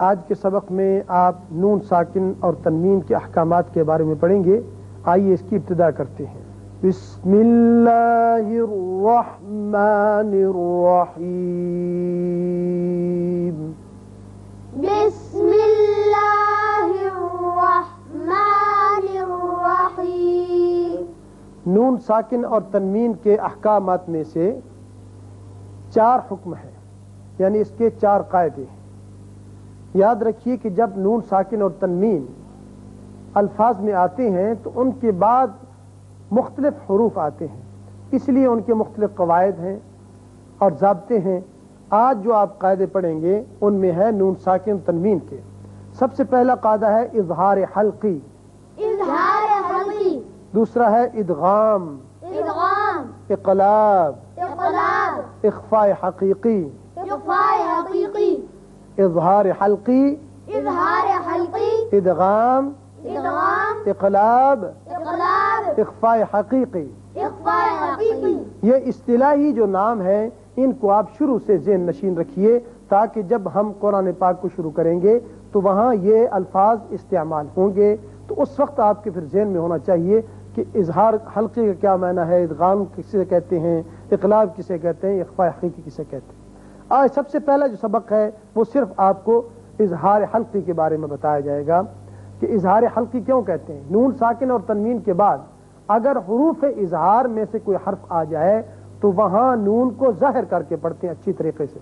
آج کے سبق میں آپ نون ساکن اور تنوین کے احکامات کے بارے میں پڑھیں گے. آئیے اس کی ابتدا کرتے ہیں. بسم اللہ الرحمن الرحیم. بسم اللہ الرحمن الرحیم. نون ساکن اور تنوین کے احکامات میں سے 4 حکم ہیں، یعنی اس کے 4 قاعدے ہیں. یاد رکھیے کہ جب نون ساکن اور تنوین الفاظ میں آتے ہیں تو ان کے بعد مختلف حروف آتے ہیں، اس لیے ان کے مختلف قواعد ہیں اور ضابطے ہیں. آج جو آپ قاعدے پڑھیں گے ان میں ہے نون ساکن تنوین کے. سب سے پہلا قاعدہ ہے اظہار حلقی. اظہار حلقی. دوسرا ہے ادغام، ادغام، اقلاب، اقلاب، اخفاء حقیقی. اخفاء حقیقی. اظہار حلقی، اظہار حلقی، ادغام، ادغام، اقلاب، اقلاب، اخفاء حقیقی. اخفاء حقیقی. یہ اصطلاحی جو نام ہیں ان کو آپ شروع سے ذہن نشین رکھیے تاکہ جب ہم قرآن پاک کو شروع کریں گے تو وہاں یہ الفاظ استعمال ہوں گے. تو اس وقت آپ کے پھر ذہن میں ہونا چاہیے کہ اظہار حلقے کا کیا معنی ہے، ادغام کسے کہتے ہیں، اقلاب کسے کہتے ہیں، اخفاء حقیقی کسے کہتے ہیں. آج سب سے پہلا جو سبق ہے وہ صرف آپ کو اظہار حلقی کے بارے میں بتایا جائے گا کہ اظہار حلقی کیوں کہتے ہیں. نون ساکن اور تنوین کے بعد اگر حروف اظہار میں سے کوئی حرف آ جائے تو وہاں نون کو ظاہر کر کے پڑھتے ہیں اچھی طریقے سے.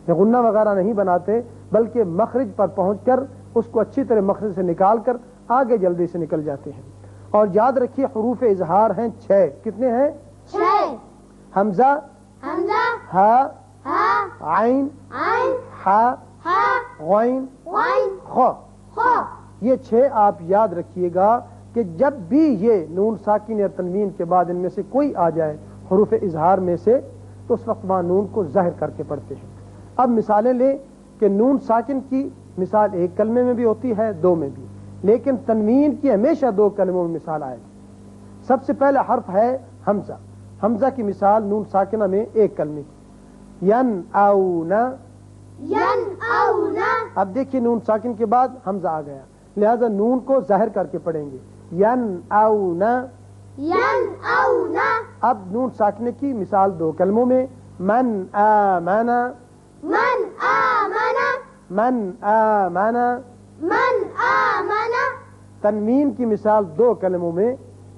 غنہ وغیرہ نہیں بناتے بلکہ مخرج پر پہنچ کر اس کو اچھی طرح مخرج سے نکال کر آگے جلدی سے نکل جاتے ہیں. اور یاد رکھیے حروف اظہار ہیں 6. کتنے ہیں؟ 6. حمزہ، حمزہ، ہا، ہا، عین، عین، ہا، ہا، غین، غین، خا. خا. یہ 6 آپ یاد رکھیے گا کہ جب بھی یہ نون ساکن یا تنوین کے بعد ان میں سے کوئی آ جائے حروف اظہار میں سے تو اس وقت وہاں نون کو ظاہر کر کے پڑھتے ہیں. اب مثالیں لیں کہ نون ساکن کی مثال 1 کلمے میں بھی ہوتی ہے، 2 میں بھی، لیکن تنوین کی ہمیشہ 2 کلموں میں مثال آئے گی. سب سے پہلا حرف ہے حمزہ. حمزہ کی مثال نون ساکنہ میں 1 کلمے کی، ین اونا. ین اونا. اب دیکھیے نون ساکن کے بعد حمزہ آ گیا، لہذا نون کو ظاہر کر کے پڑھیں گے، ین اونا. ین اونا. اب نون ساکنے کی مثال 2 کلموں میں، من آمنا. من آمنا. من آمنا. من آمنا. تنوین کی مثال 2 کلموں میں،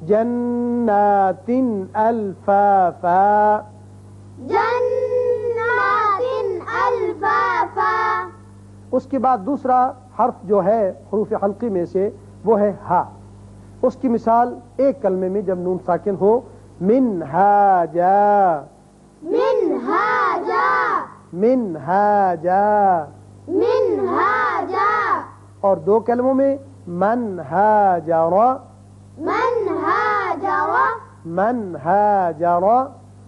جنات الفافا. جنات الفافا. اس کے بعد دوسرا حرف جو ہے حروف حلقی میں سے وہ ہے ہا. اس کی مثال 1 کلمے میں جب نون ساکن ہو، منہاجا. منہاجا. منہاجا. منہاجا. اور 2 کلموں میں منہاجر. منہاجر. منہاجر.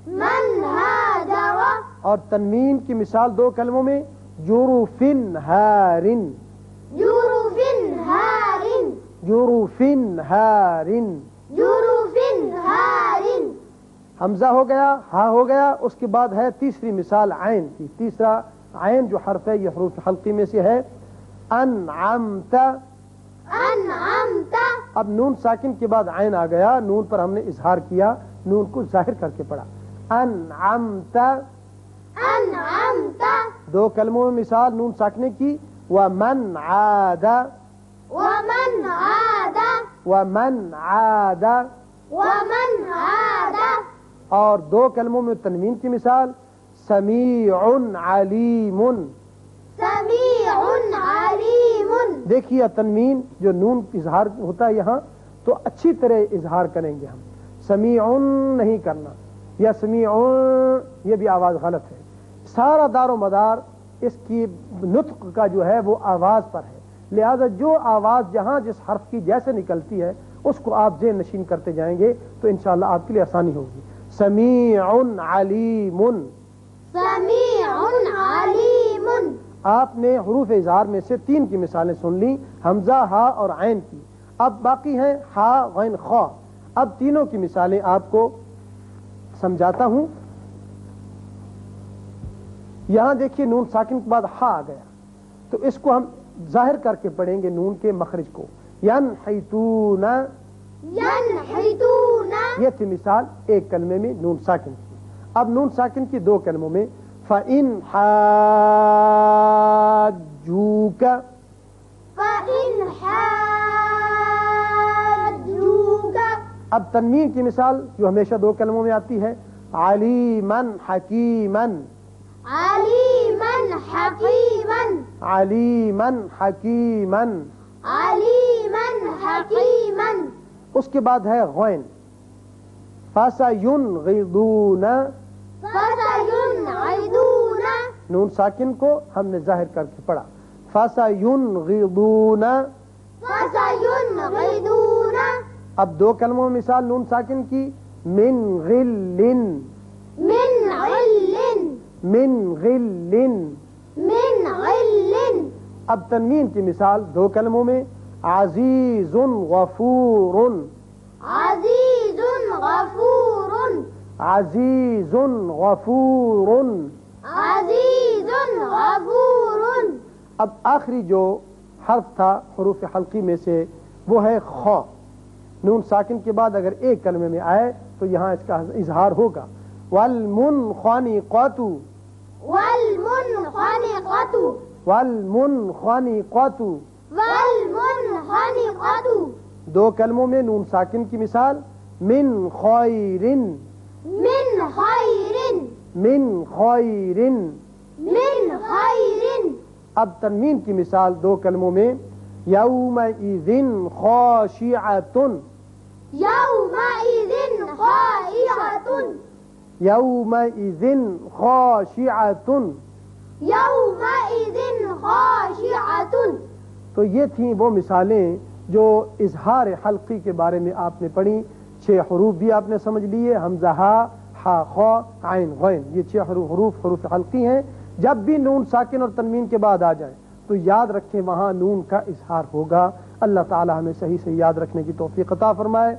منہاجر. اور تنوین کی مثال 2 کلموں میں، جروفن ہارن. جروفن ہارن. جروفن ہارن. جروفن ہارن. حمزہ ہو گیا، ہا ہو گیا. اس کے بعد ہے تیسری مثال عین کی. تیسرا عین جو حرف ہے یہ حروف حلقی میں سے ہے، انعمت. انعمت. اب نون ساکن کے بعد عین آ گیا، نون پر ہم نے اظہار کیا، نون کو ظاہر کر کے پڑھا، انعمت. انعمت. 2 کلموں میں مثال نون ساکنے کی، ومن عاد. ومن عاد. ومن عاد. ومن عاد. اور 2 کلموں میں تنوین کی مثال، سمیع علیم. سمیع علیم. دیکھیے تنوین جو نون اظہار ہوتا ہے یہاں تو اچھی طرح اظہار کریں گے ہم، سمیع نہیں کرنا، یا سمیع یہ بھی آواز غلط ہے. سارا دار و مدار اس کی نطق کا جو ہے وہ آواز پر ہے، لہذا جو آواز جہاں جس حرف کی جیسے نکلتی ہے اس کو آپ ذہن نشین کرتے جائیں گے تو انشاءاللہ آپ کے لیے آسانی ہوگی. سمیع علیم. سمیع علیم. آپ نے حروف اظہار میں سے 3 کی مثالیں سن لی، حمزہ، ہا اور عین کی. اب باقی ہیں ہا، غین، خا. اب تینوں کی مثالیں آپ کو سمجھاتا ہوں. یہاں دیکھیے نون ساکن کے بعد ہا آ گیا تو اس کو ہم ظاہر کر کے پڑھیں گے نون کے مخرج کو، ینحتون، ينحتون یہ تھی مثال ایک کلمے میں نون ساکن کی۔ اب نون ساکن کی دو کلموں میں فَإِنْ حَاجُّوكَ، فإن حاجوك اب تنوین کی مثال جو ہمیشہ دو کلموں میں آتی ہے علیمن حکیمن، عليما حكيما علیمن حکیمن، عليما حكيما اس کے بعد ہے غین فَسَيُنْغِضُونَ، فسينعدون نون ساکن کو ہم نے ظاہر کر کے پڑھا فَسَيُنْغِضُونَ، فسينعدون اب دو کلموں میں مثال نون ساکن کی من غلن، من غل من غلن، من غل اب تنوین کی مثال دو کلموں میں عزیز غفور، عزيز غفور عزیز غفور، عزيز غفور اب آخری جو حرف تھا حروف حلقی میں سے وہ ہے خا، نون ساکن کے بعد اگر ایک کلمے میں آئے تو یہاں اس کا اظہار ہوگا والمنخنقۃ، والمنخنقة والمنخنقۃ، والمنخنقة دو کلموں میں نون ساکن کی مثال من خیر، من خير من خیر، من خير اب تنوین کی مثال دو کلموں میں یومئذ خاشعۃ، يومئذ خاشعة یومئذ خاشعۃ، يومئذ خاشعة تو یہ تھیں وہ مثالیں جو اظہار حلقی کے بارے میں آپ نے پڑھی۔ 6 حروف بھی آپ نے سمجھ لیے، حمزہ ہا، ہا خا، عین غین، یہ 6 حروف حلقی ہیں۔ جب بھی نون ساکن اور تنوین کے بعد آ جائیں تو یاد رکھیں وہاں نون کا اظہار ہوگا۔ اللہ تعالی ہمیں صحیح سے یاد رکھنے کی توفیق عطا فرمائے۔